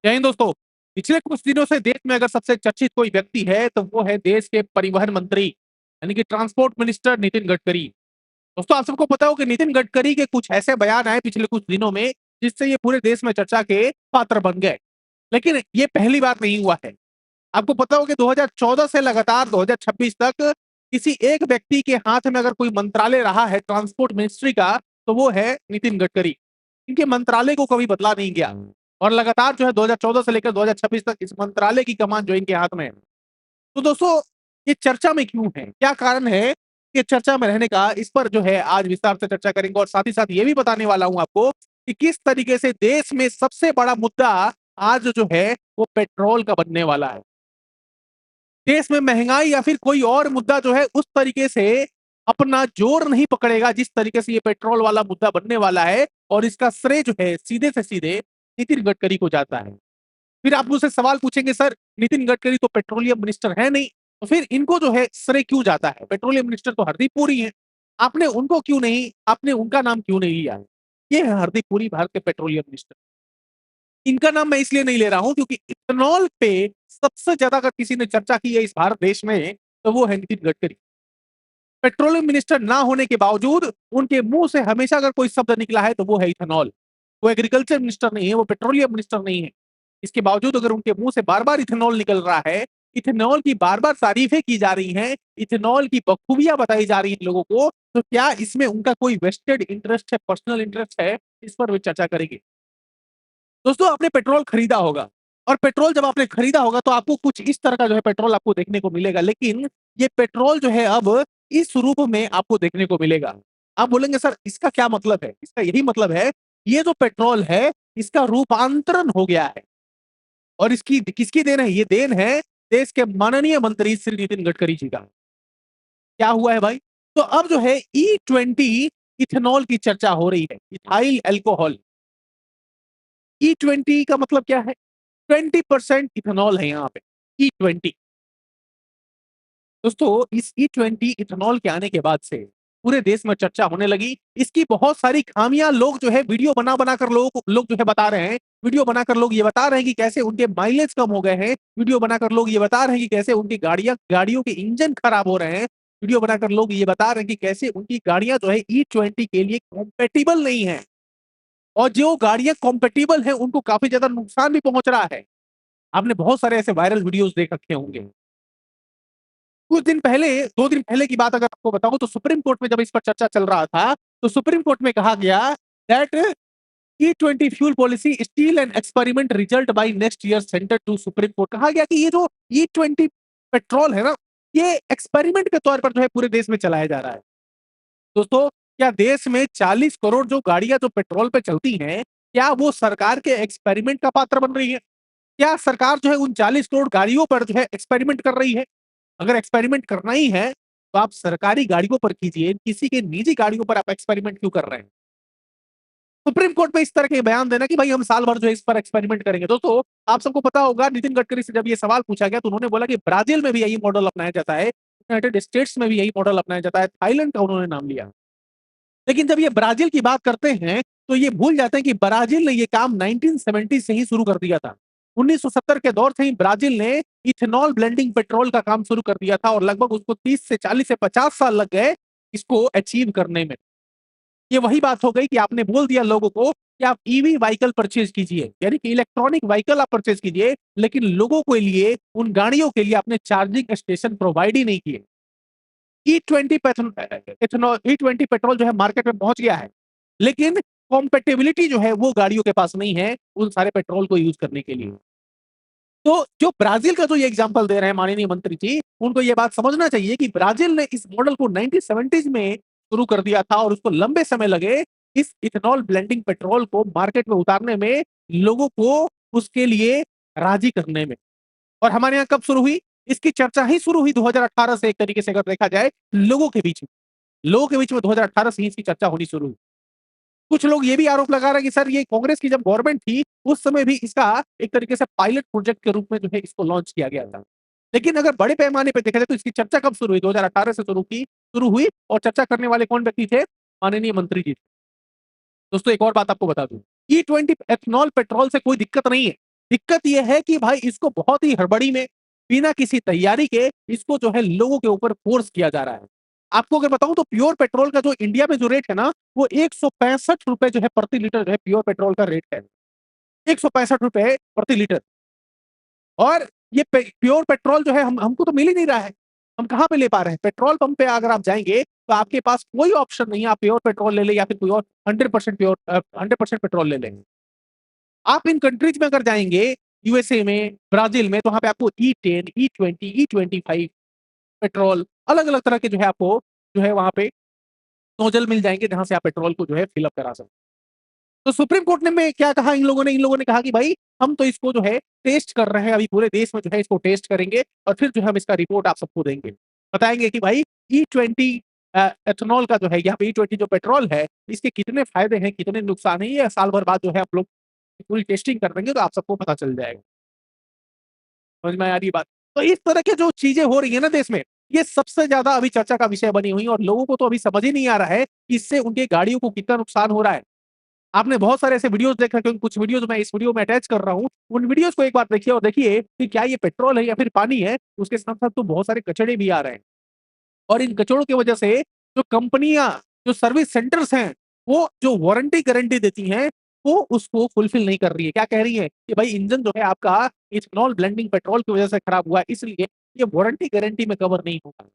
जय हिंद दोस्तों। पिछले कुछ दिनों से देश में अगर सबसे चर्चित कोई व्यक्ति है तो वो है देश के परिवहन मंत्री यानी कि ट्रांसपोर्ट मिनिस्टर नितिन गडकरी। दोस्तों, आप सबको पता हो कि नितिन गडकरी के कुछ ऐसे बयान आए पिछले कुछ दिनों में जिससे ये पूरे देश में चर्चा के पात्र बन गए। लेकिन ये पहली बार नहीं हुआ है। आपको पता हो कि 2014 से लगातार 2026 तक किसी एक व्यक्ति के हाथ में अगर कोई मंत्रालय रहा है ट्रांसपोर्ट मिनिस्ट्री का तो वो है नितिन गडकरी। इनके मंत्रालय को कभी बदला नहीं गया और लगातार जो है 2014 से लेकर 2026 तक इस मंत्रालय की कमान जो इनके हाथ में है। तो दोस्तों, ये चर्चा में क्यों है, क्या कारण है कि चर्चा में रहने का, इस पर जो है आज विस्तार से चर्चा करेंगे और साथ ही साथ ये भी बताने वाला हूं आपको कि किस तरीके से देश में सबसे बड़ा मुद्दा आज जो है वो पेट्रोल का बनने वाला है। देश में महंगाई या फिर कोई और मुद्दा जो है उस तरीके से अपना जोर नहीं पकड़ेगा जिस तरीके से ये पेट्रोल वाला मुद्दा बनने वाला है और इसका श्रेय जो है सीधे से सीधे नितिन गडकरी को जाता है। फिर आप मुझसे सवाल पूछेंगे, सर नितिन गडकरी तो पेट्रोलियम मिनिस्टर है नहीं, तो फिर इनको जो है श्रेय क्यों जाता है? पेट्रोलियम मिनिस्टर तो हरदीप पुरी है। आपने उनका नाम क्यों नहीं लिया है? ये है हरदीप पुरी, भारत के पेट्रोलियम मिनिस्टर। इनका नाम मैं इसलिए नहीं ले रहा हूं क्योंकि इथेनॉल पे सबसे ज्यादा अगर किसी ने चर्चा की है इस भारत देश में तो वो है नितिन गडकरी। पेट्रोलियम मिनिस्टर ना होने के बावजूद उनके मुंह से हमेशा अगर कोई शब्द निकला है तो वो है इथेनॉल। वो एग्रीकल्चर मिनिस्टर नहीं है, वो पेट्रोलियम मिनिस्टर नहीं है। इसके बावजूद अगर उनके मुंह से बार बार इथेनॉल निकल रहा है, इथेनॉल की बार बार तारीफें की जा रही हैं, इथेनॉल की बखूबियां बताई जा रही हैं लोगों को, तो क्या इसमें उनका कोई वेस्टेड इंटरेस्ट है, पर्सनल इंटरेस्ट है? इस पर भी चर्चा करेंगे। दोस्तों, आपने पेट्रोल खरीदा होगा और पेट्रोल जब आपने खरीदा होगा तो आपको कुछ इस तरह का जो है पेट्रोल आपको देखने को मिलेगा। लेकिन ये पेट्रोल जो है अब इस रूप में आपको देखने को मिलेगा। आप बोलेंगे, सर इसका क्या मतलब है? इसका यही मतलब है, ये जो पेट्रोल है इसका रूपांतरण हो गया है। और इसकी किसकी देन है? ये देन है देश के माननीय मंत्री श्री नितिन गडकरी जी का। क्या हुआ है भाई? तो अब जो है E20 इथेनॉल की चर्चा हो रही है, इथाइल अल्कोहल। E20 का मतलब क्या है? 20% इथेनॉल है यहाँ पे। E20। दोस्तों, इस E20 इथेनॉल के आने के बाद से पूरे देश में चर्चा होने लगी। इसकी बहुत सारी खामियां लोग जो है वीडियो बना बना कर लोग जो है बता रहे हैं। वीडियो बनाकर लोग ये बता रहे हैं कि कैसे उनके माइलेज कम हो गए हैं। वीडियो बनाकर लोग ये बता रहे हैं कि कैसे उनकी गाड़ियों के इंजन खराब हो रहे हैं। वीडियो बनाकर लोग ये बता रहे हैं कि कैसे उनकी गाड़ियां जो है E20 के लिए कॉम्पेटिबल नहीं है और जो गाड़ियां कॉम्पेटिबल है उनको काफी ज्यादा नुकसान भी पहुंच रहा है। आपने बहुत सारे ऐसे वायरल वीडियोस देख रखे होंगे। कुछ दिन पहले, 2 दिन पहले की बात अगर आपको बताऊं तो सुप्रीम कोर्ट में जब इस पर चर्चा चल रहा था तो सुप्रीम कोर्ट में कहा गया that E20 fuel policy still and experiment result by next year centre to Supreme Court. कहा गया कि ये जो E20 पेट्रोल है ना, ये एक्सपेरिमेंट के तौर पर जो है पूरे देश में चलाया जा रहा है। दोस्तों, क्या देश में 40 करोड़ जो गाड़ियां जो पेट्रोल पे चलती हैं, क्या वो सरकार के एक्सपेरिमेंट का पात्र बन रही है? क्या सरकार जो है उन 40 करोड़ गाड़ियों पर जो है एक्सपेरिमेंट कर रही है? अगर एक्सपेरिमेंट करना ही है तो आप सरकारी गाड़ियों पर कीजिए, किसी के निजी गाड़ियों पर आप एक्सपेरिमेंट क्यों कर रहे हैं? सुप्रीम कोर्ट में इस तरह के बयान देना कि भाई हम साल भर जो है इस पर एक्सपेरिमेंट करेंगे। दोस्तों, आप सबको पता होगा नितिन गडकरी से जब ये सवाल पूछा गया तो उन्होंने बोला कि ब्राजील में भी यही मॉडल अपनाया जाता है, यूनाइटेड स्टेट्स में भी यही मॉडल अपनाया जाता है, थाईलैंड का उन्होंने नाम लिया। लेकिन जब ये ब्राजील की बात करते हैं तो ये भूल जाते हैं कि ब्राजील ने ये काम 1970 से ही शुरू कर दिया था। 1970 के दौर से ही ब्राजील ने इथेनॉल ब्लेंडिंग पेट्रोल का काम शुरू कर दिया था और लगभग उसको 30 से 40 से 50 साल लग गए इसको अचीव करने में। ये वही बात हो गई कि आपने बोल दिया लोगों को कि आप ईवी व्हीकल परचेज कीजिए, यानी कि इलेक्ट्रॉनिक व्हीकल आप परचेज कीजिए, लेकिन लोगों के लिए, उन गाड़ियों के लिए आपने चार्जिंग स्टेशन प्रोवाइड ही नहीं किए। E20 पेट्रोल जो है मार्केट में पहुंच गया है, लेकिन कॉम्पेटेबिलिटी जो है वो गाड़ियों के पास नहीं है उन सारे पेट्रोल को यूज करने के लिए। तो जो ब्राजील का जो ये एग्जांपल दे रहे हैं माननीय मंत्री जी, उनको ये बात समझना चाहिए कि ब्राजील ने इस मॉडल को 1970s में शुरू कर दिया था और उसको लंबे समय लगे इस इथेनॉल ब्लेंडिंग पेट्रोल को मार्केट में उतारने में, लोगों को उसके लिए राजी करने में। और हमारे यहाँ कब शुरू हुई? इसकी चर्चा ही शुरू हुई 2018 से, एक तरीके से अगर देखा जाए लोगों के बीच में 2018 से ही इसकी चर्चा होनी शुरू हुई। कुछ लोग ये भी आरोप लगा रहे हैं कि सर ये कांग्रेस की जब गवर्नमेंट थी उस समय भी इसका एक तरीके से पायलट प्रोजेक्ट के रूप में जो है इसको लॉन्च किया गया था। लेकिन अगर बड़े पैमाने पे देखा जाए तो इसकी चर्चा कब शुरू हुई? 2018 से शुरू हुई और चर्चा करने वाले कौन व्यक्ति थे? माननीय मंत्री जी। दोस्तों, एक और बात आपको बता दूं, E20 एथनॉल पेट्रोल से कोई दिक्कत नहीं है। दिक्कत ये है कि भाई इसको बहुत ही हड़बड़ी में, बिना किसी तैयारी के इसको जो है लोगों के ऊपर फोर्स किया जा रहा है। आपको अगर बताऊँ तो प्योर पेट्रोल का जो इंडिया में जो रेट है ना, वो ₹165 जो है प्रति लीटर जो है प्योर पेट्रोल का रेट है। ₹165 प्रति लीटर। और ये प्योर पेट्रोल जो है हमको तो मिल ही नहीं रहा है। हम कहाँ पे ले पा रहे हैं? पेट्रोल पंप पे अगर आप जाएँगे तो आपके पास कोई ऑप्शन नहीं है, आप प्योर पेट्रोल ले लें या फिर कोई और 100% 100% पेट्रोल ले लें। आप इन कंट्रीज में अगर जाएँगे, यूएसए में, ब्राज़ील में, तो वहाँ पे आपको E10, E20, E25 पेट्रोल अलग-अलग तरह के जो है आपको जो है वहाँ पे नोजल मिल जाएँगे जहाँ से आप पेट्रोल को जो है फिल अप करा सकते हैं। तो सुप्रीम कोर्ट ने में क्या कहा इन लोगों ने कहा कि भाई हम तो इसको जो है टेस्ट कर रहे हैं, अभी पूरे देश में जो है इसको टेस्ट करेंगे और फिर जो है हम इसका रिपोर्ट आप सबको देंगे। बताएँगे कि भाई E20 एथेनॉल का जो है यहाँ पे E20 जो पेट्रोल है, इसके कितने फ़ायदे हैं, कितने नुकसान हैं, ये साल भर बाद जो है आप लोग पूरी टेस्टिंग कर देंगे तो आप सबको पता चल जाएगा। समझ में आ रही है बात? तो इस तरह की जो चीज़ें हो रही है ना देश में, ये सबसे ज़्यादा अभी चर्चा का विषय बनी हुई है और लोगों को तो अभी समझ ही नहीं आ रहा है कि इससे उनके गाड़ियों को कितना नुकसान हो रहा है। आपने बहुत सारे ऐसे वीडियोज़ देख रखे होंगे, कुछ वीडियोज़ मैं इस वीडियो में अटैच कर रहा हूँ। उन वीडियोज़ को एक बार देखिए और देखिए कि क्या ये पेट्रोल है या फिर पानी है? उसके साथ-साथ तो बहुत सारे कचड़े भी आ रहे हैं। और इन कचड़ों की वजह से जो कंपनियाँ, जो सर्विस सेंटर्स हैं, वो जो वारंटी गारंटी देती हैं, वो उसको फुलफिल नहीं कर रही है। क्या कह रही है कि भाई इंजन जो है आपका इथेनॉल ब्लेंडिंग पेट्रोल की वजह से खराब हुआ है, इसलिए ये वारंटी गारंटी में कवर नहीं होगा।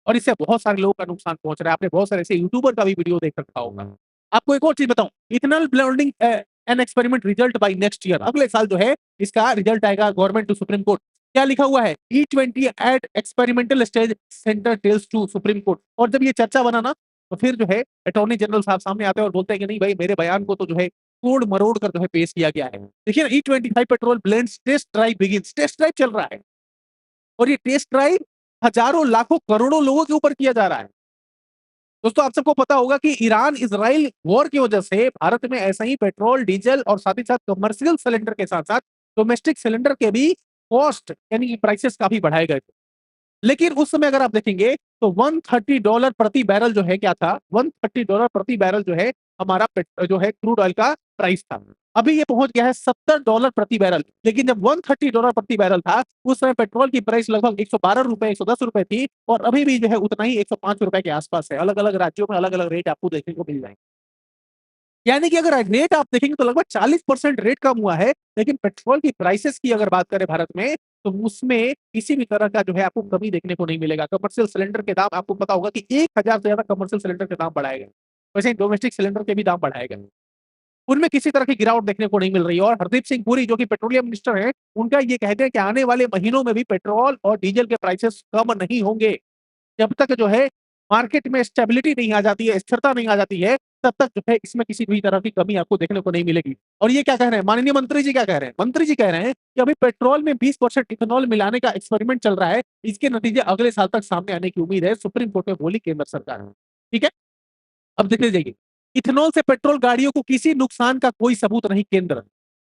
और इससे बहुत सारे लोगों का नुकसान पहुँच रहा है। आपने बहुत सारे ऐसे यूट्यूबर का भी वीडियो देख रखा होगा। आपको एक और चीज़ बताऊँ, ethanol blending an experiment result by next year, अगले साल जो है इसका रिजल्ट आएगा गवर्नमेंट टू सुप्रीम कोर्ट। क्या लिखा हुआ है? E20 at experimental stage centre tells to Supreme Court. और जब ये चर्चा बना ना, तो फिर जो है अटॉर्नी जनरल साहब सामने आते हैं और बोलते हैं कि नहीं भाई मेरे बयान को तो जो है तोड़-मरोड़ कर जो है पेश किया गया है। देखिए ना E25 petrol blends test drive begins, test drive चल रहा है। और ये टेस्ट ड्राइव हज़ारों, लाखों, करोड़ों लोगों के ऊपर किया जा रहा है। दोस्तों आप सबको पता होगा कि ईरान-इज़राइल वॉर की वजह से भारत में ऐसा ही पेट्रोल, डीज़ल और साथ ही साथ कमर्शियल सिलेंडर के साथ-साथ डोमेस्टिक सिलेंडर के भी कॉस्ट यानी कि प्राइसेस काफ़ी बढ़ाए गए थे। लेकिन उस समय अगर आप देखेंगे तो $130 प्रति बैरल जो है क्या था? $130 प्रति बैरल जो है हमारा जो है क्रूड ऑयल का प्राइस था। अभी ये पहुँच गया है $70 प्रति बैरल। लेकिन जब $130 प्रति बैरल था, उस समय पेट्रोल की प्राइस लगभग ₹112 ₹110 थी और अभी भी जो है उतना ही ₹105 के आस-पास है। अलग-अलग राज्यों में अलग-अलग रेट आपको देखने को मिल जाएँगे। यानी कि अगर रेट आप देखेंगे तो लगभग 40% रेट कम हुआ है, लेकिन पेट्रोल की प्राइसेज़ की अगर बात करें भारत में, तो उसमें किसी भी तरह का जो है आपको कमी देखने को नहीं मिलेगा। कमर्शियल सिलेंडर के दाम आपको पता होगा कि 1000 से ज़्यादा कमर्शियल सिलेंडर के दाम बढ़ाए गए। वैसे ही डोमेस्टिक सिलेंडर के भी दाम बढ़ाए गए। उनमें किसी तरह की गिरावट देखने को नहीं मिल रही है और हरदीप सिंह पुरी जो कि पेट्रोलियम मिनिस्टर हैं, उनका ये कहते हैं कि आने वाले महीनों में भी पेट्रोल और डीज़ल के प्राइसेज़ कम नहीं होंगे। जब तक जो है मार्केट में स्टेबिलिटी नहीं आ जाती है, स्थिरता नहीं आ जाती है, तब तक जो है इसमें किसी भी तरह की कमी आपको देखने को नहीं मिलेगी। और ये क्या कह रहे हैं? माननीय मंत्री जी क्या कह रहे हैं? मंत्री जी कह रहे हैं कि अभी पेट्रोल में 20% इथेनॉल मिलाने का एक्सपेरिमेंट चल रहा है, इसके नतीजे अगले साल तक सामने आने की उम्मीद है, सुप्रीम कोर्ट में बोली केंद्र सरकार। ठीक है? अब देखते जाइए, इथेनॉल से पेट्रोल गाड़ियों को किसी नुकसान का कोई सबूत नहीं केंद्र।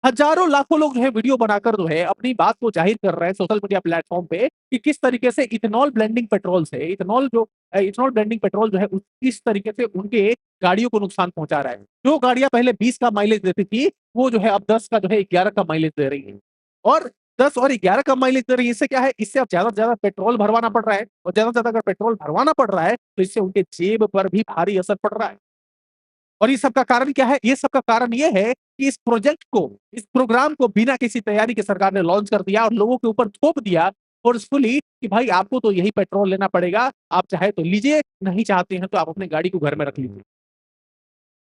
हजारों लाखों लोग जो है वीडियो बनाकर जो है अपनी बात को जाहिर कर रहे हैं सोशल मीडिया प्लेटफॉर्म पे कि किस तरीके से इथेनॉल ब्लेंडिंग पेट्रोल से इथेनॉल ब्लेंडिंग पेट्रोल जो है किस तरीके से उनके गाड़ियों को नुकसान पहुंचा रहा है। जो गाड़ियां पहले 20 का माइलेज देती थी, वो जो है अब 10 का जो है 11 का माइलेज दे रही है। और 10 और 11 का माइलेज दे रही है, इससे क्या है? इससे अब ज्यादा से ज्यादा पेट्रोल भरवाना पड़ रहा है और ज्यादा से ज्यादा अगर पेट्रोल भरवाना पड़ रहा है तो इससे उनके जेब पर भी भारी असर पड़ रहा है। और ये सब का कारण क्या है? ये सब का कारण ये है कि इस प्रोजेक्ट को, इस प्रोग्राम को बिना किसी तैयारी के सरकार ने लॉन्च कर दिया और लोगों के ऊपर थोप दिया फ़ोर्सफुली कि भाई आपको तो यही पेट्रोल लेना पड़ेगा, आप चाहे तो लीजिए, नहीं चाहते हैं तो आप अपनी गाड़ी को घर में रख लीजिए।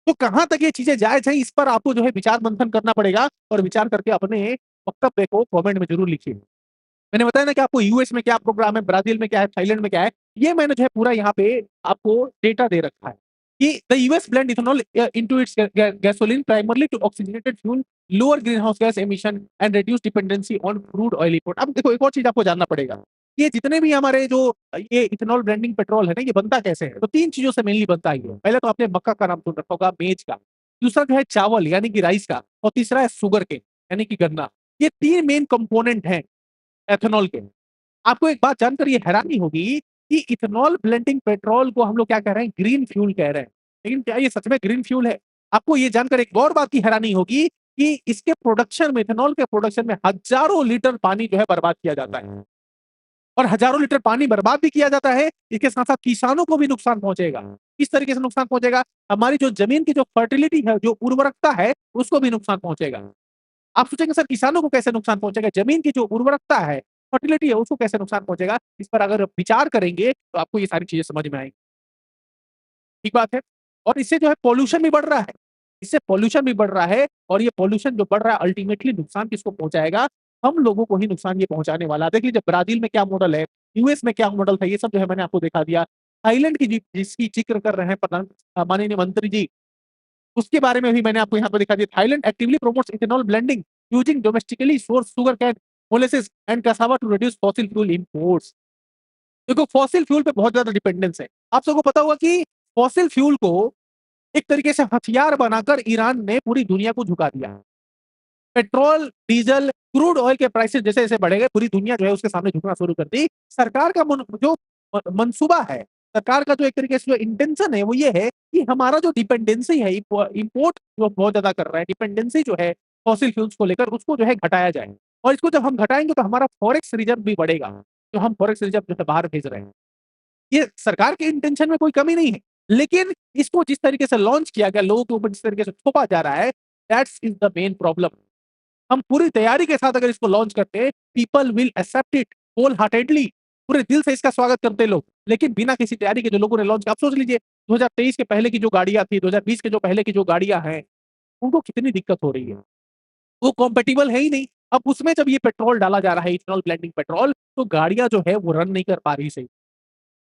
तो कहाँ तक ये चीज़ें जायज़ हैं, इस पर आपको जो है विचार मंथन करना पड़ेगा और विचार करके अपने वक्तव्य को कमेंट में ज़रूर लिखिए। मैंने बताया ना कि आपको यूएस में क्या प्रोग्राम है, ब्राज़ील में क्या है, थाईलैंड में क्या है, ये मैंने जो है पूरा यहाँ पे आपको डेटा दे रखा है कि the US blend ethanol into its gasoline primarily to oxygenated fuel, lower green house gas emission and reduce dependency on crude oil import. अब देखो एक और चीज़ आपको जानना पड़ेगा, ये जितने भी हमारे जो ये इथेनॉल ब्लेंडिंग पेट्रोल है ना, ये बनता कैसे है? तो 3 चीज़ों से मेनली बनता है ये। पहले तो आपने मक्का का नाम सुन रखा होगा, मेज का, दूसरा जो है चावल यानी कि राइस का और तीसरा है शुगर केन यानी कि गन्ना। ये 3 मेन कंपोनेंट हैं एथेनॉल के। आपको एक बात जानकर ये हैरानी होगी कि इथेनॉल ब्लेंडिंग पेट्रोल को हम लोग क्या कह रहे हैं? ग्रीन फ्यूल कह रहे हैं। लेकिन क्या ये सच में ग्रीन फ्यूल है? आपको ये जानकर एक और बात की हैरानी होगी कि इसके प्रोडक्शन में, इथेनॉल के प्रोडक्शन में हजारों लीटर पानी जो है बर्बाद किया जाता है, और हजारों लीटर पानी बर्बाद भी किया जाता है। इसके साथ साथ किसानों को भी नुकसान पहुंचेगा। किस तरीके से नुकसान पहुंचेगा? हमारी जो जमीन की जो फर्टिलिटी है, जो उर्वरकता है, उसको भी नुकसान पहुंचेगा। आप सोचेंगे सर किसानों को कैसे नुकसान पहुंचेगा? जमीन की जो उर्वरकता है, फर्टिलिटी है, उसको कैसे नुकसान पहुंचेगा? इस पर अगर विचार करेंगे तो आपको ये सारी चीजें समझ में आएंगी। ठीक बात है। और इससे जो है पॉल्यूशन भी बढ़ रहा है। इससे पॉल्यूशन भी बढ़ रहा है, और ये पॉल्यूशन जो बढ़ रहा है अल्टीमेटली नुकसान किसको पहुंचाएगा? हम लोगों को ही नुकसान ये पहुंचाने वाला है। देख लीजिए ब्राजील में क्या मॉडल है, यूएस में क्या मॉडल था, ये सब जो है मैंने आपको दिखा दिया। थाईलैंड की जिसकी जिक्र कर रहे हैं माननीय मंत्री जी, उसके बारे में भी मैंने आपको यहाँ पे दिखा दिया। Thailand actively promotes ethanol blending using domestically source sugar cane molasses and cassava to reduce fossil fuel imports. देखो फॉसिल फ्यूल पे बहुत ज्यादा डिपेंडेंस है। आप सबको पता होगा कि फॉसिल फ्यूल को एक तरीके से हथियार बनाकर ईरान ने पूरी दुनिया को झुका दिया। पेट्रोल, डीजल, क्रूड ऑयल के प्राइसेस जैसे जैसे बढ़ेंगे, पूरी दुनिया जो है उसके सामने झुकना शुरू कर दी। सरकार का जो मंसूबा है, सरकार का जो एक तरीके से जो इंटेंशन है, वो ये है कि हमारा जो डिपेंडेंसी है, इंपोर्ट जो बहुत ज्यादा कर रहा है, डिपेंडेंसी जो है फॉसिल फ्यूल्स को लेकर, उसको जो है घटाया जाए। और इसको जब हम घटाएंगे तो हमारा फॉरेक्स रिजर्व भी बढ़ेगा, जो हम फॉरेक्स रिजर्व जो है बाहर भेज रहे हैं। ये सरकार के इंटेंशन में कोई कमी नहीं है, लेकिन इसको जिस तरीके से लॉन्च किया गया, लोगों के ऊपर जिस तरीके से थोपा जा रहा है, that's is the main problem. हम पूरी तैयारी के साथ अगर इसको लॉन्च करते हैं, people will accept it wholeheartedly, पूरे दिल से इसका स्वागत करते लोग। लेकिन बिना किसी तैयारी के जो लोगों ने लॉन्च किया, आप सोच लीजिए 2023 के पहले की जो गाड़ियां थी, 2020 के जो पहले की जो गाड़ियां हैं, उनको कितनी दिक्कत हो रही है। वो कॉम्पेटिबल है ही नहीं। अब उसमें जब ये पेट्रोल डाला जा रहा है, इथेनॉल ब्लेंडिंग पेट्रोल, तो गाड़ियां जो है वो रन नहीं कर पा रही सही।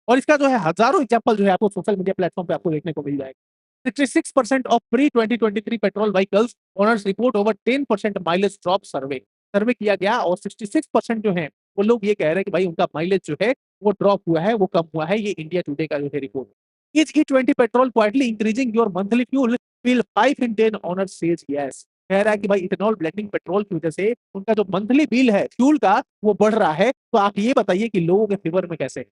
और इसका जो है हजारों एग्जाम्पल जो है आपको सोशल मीडिया प्लेटफॉर्म पे आपको देखने को मिल जाएगा। 66% of pre-2023 petrol vehicles owners report over 10% mileage drop सर्वे सर्वे किया गया, और 66% जो है वो लोग ये कह रहे हैं कि भाई उनका माइलेज जो है वो ड्रॉप हुआ है, वो कम हुआ है। ये इंडिया टुडे का जो है report. Is E20 petrol quietly increasing your monthly fuel bill? 5 in 10 owners says yes। कह रहा है कि भाई इथेनॉल ब्लेंडिंग पेट्रोल की वजह से उनका जो मंथली बिल है फ्यूल का, वो बढ़ रहा है। तो आप ये बताइए कि लोगों के फेवर में कैसे है?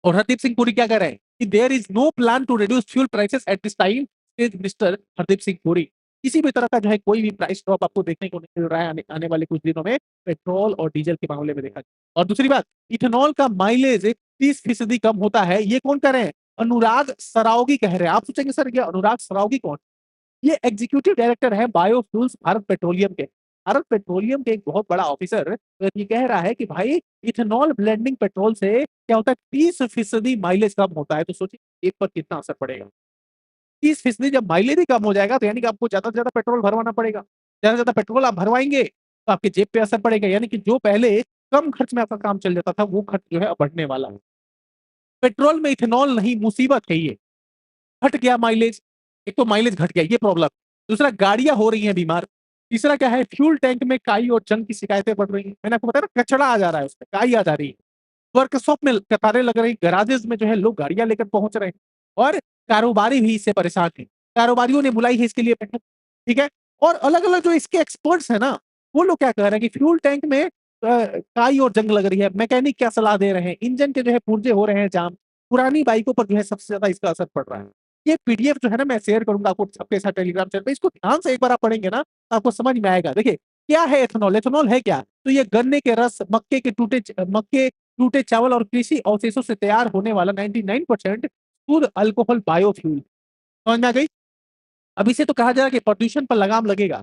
और हरदीप सिंह पुरी क्या कह रहे हैं कि there is no plan to reduce fuel prices at this time, says mister Hardeep Singh Puri. किसी भी तरह का जो है कोई भी प्राइस ड्रॉप आपको देखने को नहीं मिल रहा है आने वाले कुछ दिनों में, पेट्रोल और डीजल के मामले में देखा जाए। और दूसरी बात, इथेनॉल का माइलेज 30% कम होता है। ये कौन कह रहे हैं? अनुराग सरावगी कह रहे हैं। आप सोचेंगे सर ये अनुराग सरावगी कौन? ये एग्जीक्यूटिव डायरेक्टर है बायोफ्यूल्स भारत पेट्रोलियम के। भारत पेट्रोलियम के एक बहुत बड़ा ऑफिसर ये कह रहा है कि भाई इथेनॉल ब्लेंडिंग पेट्रोल से क्या होता है, 30% माइलेज कम होता है। तो सोचिए एक पर कितना असर पड़ेगा। 30% जब माइलेज ही कम हो जाएगा, तो यानी कि आपको ज्यादा से ज्यादा पेट्रोल भरवाना पड़ेगा। ज्यादा से ज्यादा पेट्रोल आप भरवाएंगे तो आपके जेब पे असर पड़ेगा, यानी कि जो पहले कम खर्च में आपका काम चल जाता था, वो खर्च जो है अब बढ़ने वाला है। पेट्रोल में इथेनॉल नहीं, मुसीबत है ये। घट गया माइलेज, एक तो माइलेज घट गया, ये प्रॉब्लम। दूसरा, गाड़ियां हो रही हैं बीमार। तीसरा क्या है, फ्यूल टैंक में काई और जंग की शिकायतें बढ़ रही हैं। मैंने आपको बताया ना, कचड़ा आ जा रहा है, उसमें काई आ जा रही है। वर्कशॉप में कतारें लग रही, गैराजेस में जो है लोग गाड़ियां लेकर पहुंच रहे हैं, और कारोबारी भी इससे परेशान है। कारोबारियों ने बुलाई है इसके लिए बैठक, ठीक है। और अलग अलग जो इसके एक्सपर्ट्स है ना, वो लोग क्या कह रहे हैं कि फ्यूल टैंक में काई और जंग लग रही है। मैकेनिक क्या सलाह दे रहे हैं, इंजन के जो है पुर्जे हो रहे हैं जाम। पुरानी बाइकों पर जो है सबसे ज्यादा इसका असर पड़ रहा है। ये पीडीएफ जो है ना, मैं शेयर करूंगा आपको सबके साथ टेलीग्राम चैनल पे। इसको ध्यान से एक बार आप पढ़ेंगे ना, तो आपको समझ में आएगा। देखिए क्या है एथेनॉल। एथेनॉल है क्या? तो ये गन्ने के रस, मक्के टूटे चावल और कृषि अवशेषों से तैयार होने वाला 99% शुद्ध अल्कोहल बायोफ्यूल। समझ में आ गई? अब इसे तो कहा जा रहा है कि प्रदूषण पर लगाम लगेगा।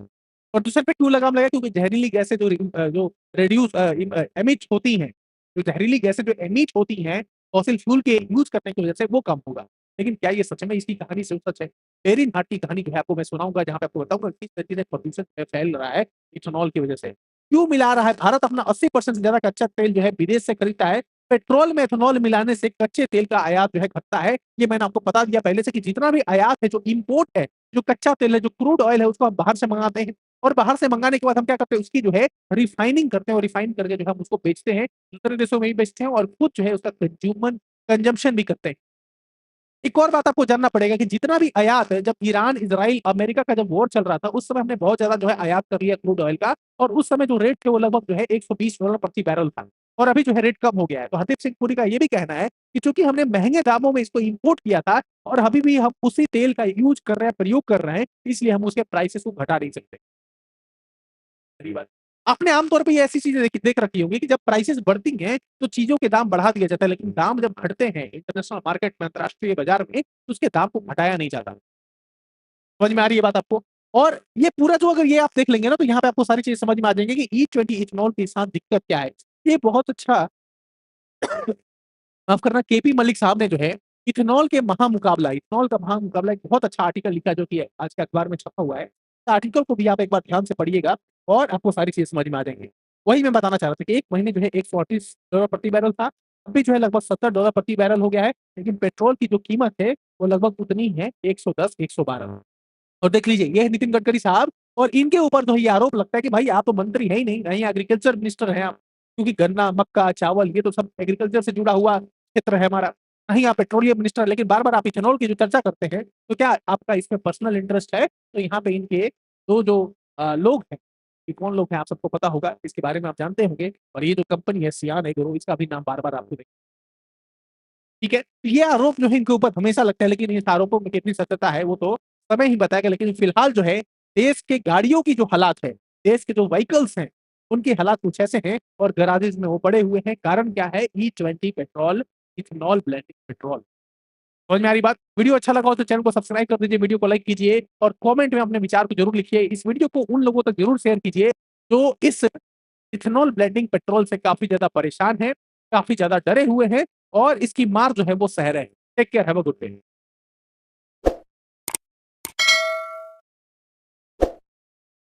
प्रदूषण पे क्यों लगाम लगेगा? क्योंकि जहरीली गैसें जो रेड्यूस एमिट होती हैं, जो जहरीली गैसें जो एमिट होती हैं फॉसिल फ्यूल के यूज करने की वजह से, वो कम होगा। लेकिन क्या ये सच में इसकी कहानी से सच है? वेरी नाट की कहानी जो है आपको मैं सुनाऊंगा, जहां पे आपको बताऊंगा किस तरीके से प्रदूषण फैल रहा है इथेनॉल की वजह से। क्यों मिला रहा है? भारत अपना 80% से ज्यादा कच्चा तेल जो है विदेश से खरीदता है। पेट्रोल में एथेनॉल मिलाने से कच्चे तेल का आयात जो है घटता है। ये मैंने आपको बता दिया पहले से कि जितना भी आयात है, जो इंपोर्ट है, जो कच्चा तेल है, जो क्रूड ऑयल है, उसको हम बाहर से मंगाते हैं। और बाहर से मंगाने के बाद हम क्या करते हैं, उसकी जो है रिफाइनिंग करते हैं, और रिफाइन करके जो है हम उसको बेचते हैं, दूसरे देशों में भी बेचते हैं, और खुद जो है उसका कंजम्पशन भी करते हैं। एक और बात आपको जानना पड़ेगा कि जितना भी आयात है, जब ईरान, इजराइल, अमेरिका का जब वॉर चल रहा था, उस समय हमने बहुत ज्यादा जो है आयात कर लिया क्रूड ऑयल का। और उस समय जो रेट थे वो लगभग जो है $120 प्रति बैरल था। और अभी जो है रेट कम हो गया है। तो हरदीप सिंह पुरी का ये भी कहना है कि चूंकि हमने महंगे दामों में इसको इंपोर्ट किया था, और अभी भी हम उसी तेल का यूज कर रहे हैं, प्रयोग कर रहे हैं, इसलिए हम उसके प्राइसेस को घटा नहीं सकते। पहली बात। आपने आमतौर पे ये ऐसी चीजें देख रखी होंगी कि जब प्राइसेस बढ़ती हैं तो चीजों के दाम बढ़ा दिया जाता है, लेकिन दाम जब घटते हैं इंटरनेशनल मार्केट में, अंतरराष्ट्रीय बाजार में, तो उसके दाम को घटाया नहीं जाता। समझ में आ रही है बात आपको? और ये पूरा जो अगर ये आप देख लेंगे ना तो यहाँ पे आपको सारी चीजें समझ में आ जाएंगी कि E20 इथेनॉल के साथ दिक्कत क्या है। ये बहुत अच्छा माफ करना, केपी मलिक साहब ने जो है इथेनॉल का महामुकाबला एक बहुत अच्छा आर्टिकल लिखा जो कि आज के अखबार में छपा हुआ है। इस आर्टिकल को भी आप एक बार ध्यान से पढ़िएगा और आपको सारी चीजें समझ में आ जाएंगी। वही मैं बताना चाह रहा था कि एक महीने जो है $138 प्रति बैरल था, अभी जो है लगभग $70 प्रति बैरल हो गया है, लेकिन पेट्रोल की जो कीमत है वो लगभग उतनी है, 110, 112। और देख लीजिए ये है नितिन गडकरी साहब, और इनके ऊपर तो ये आरोप लगता है कि भाई आप तो मंत्री है ही नहीं, नहीं एग्रीकल्चर मिनिस्टर हैं आप, क्योंकि गन्ना, मक्का, चावल ये तो सब एग्रीकल्चर से जुड़ा हुआ क्षेत्र है हमारा। नहीं आप पेट्रोलियम मिनिस्टर, लेकिन बार बार आप इथेनॉल की जो चर्चा करते हैं, तो क्या आपका इसमें पर्सनल इंटरेस्ट है? तो यहाँ पे इनके दो जो लोग हैं, ये कौन लोग हैं आप सबको पता होगा, इसके बारे में आप जानते होंगे। और ये जो कंपनी है सियान एग्रो, इसका भी नाम बार बार आपको, ठीक है? तो ये आरोप जो है इनके ऊपर हमेशा लगता है, लेकिन इस आरोपों में कितनी सत्यता है वो तो समय ही बताएगा। लेकिन फिलहाल जो है देश के गाड़ियों की जो हालात है, देश के जो व्हीकल्स हैं, उनके हालात कुछ ऐसे हैं और गैराजेस में वो पड़े हुए हैं। कारण क्या है? E20 petrol, ethanol blending petrol. समझ में आ रही बात? वीडियो अच्छा लगा हो तो चैनल को सब्सक्राइब कर दीजिए, वीडियो को लाइक कीजिए और कमेंट में अपने विचार को जरूर लिखिए। इस वीडियो को उन लोगों तक जरूर शेयर कीजिए जो इस इथेनॉल ब्लेंडिंग पेट्रोल से काफी ज्यादा परेशान है, काफी ज्यादा डरे हुए हैं और इसकी मार जो है वो सह रहे हैं। Take care, have a good day.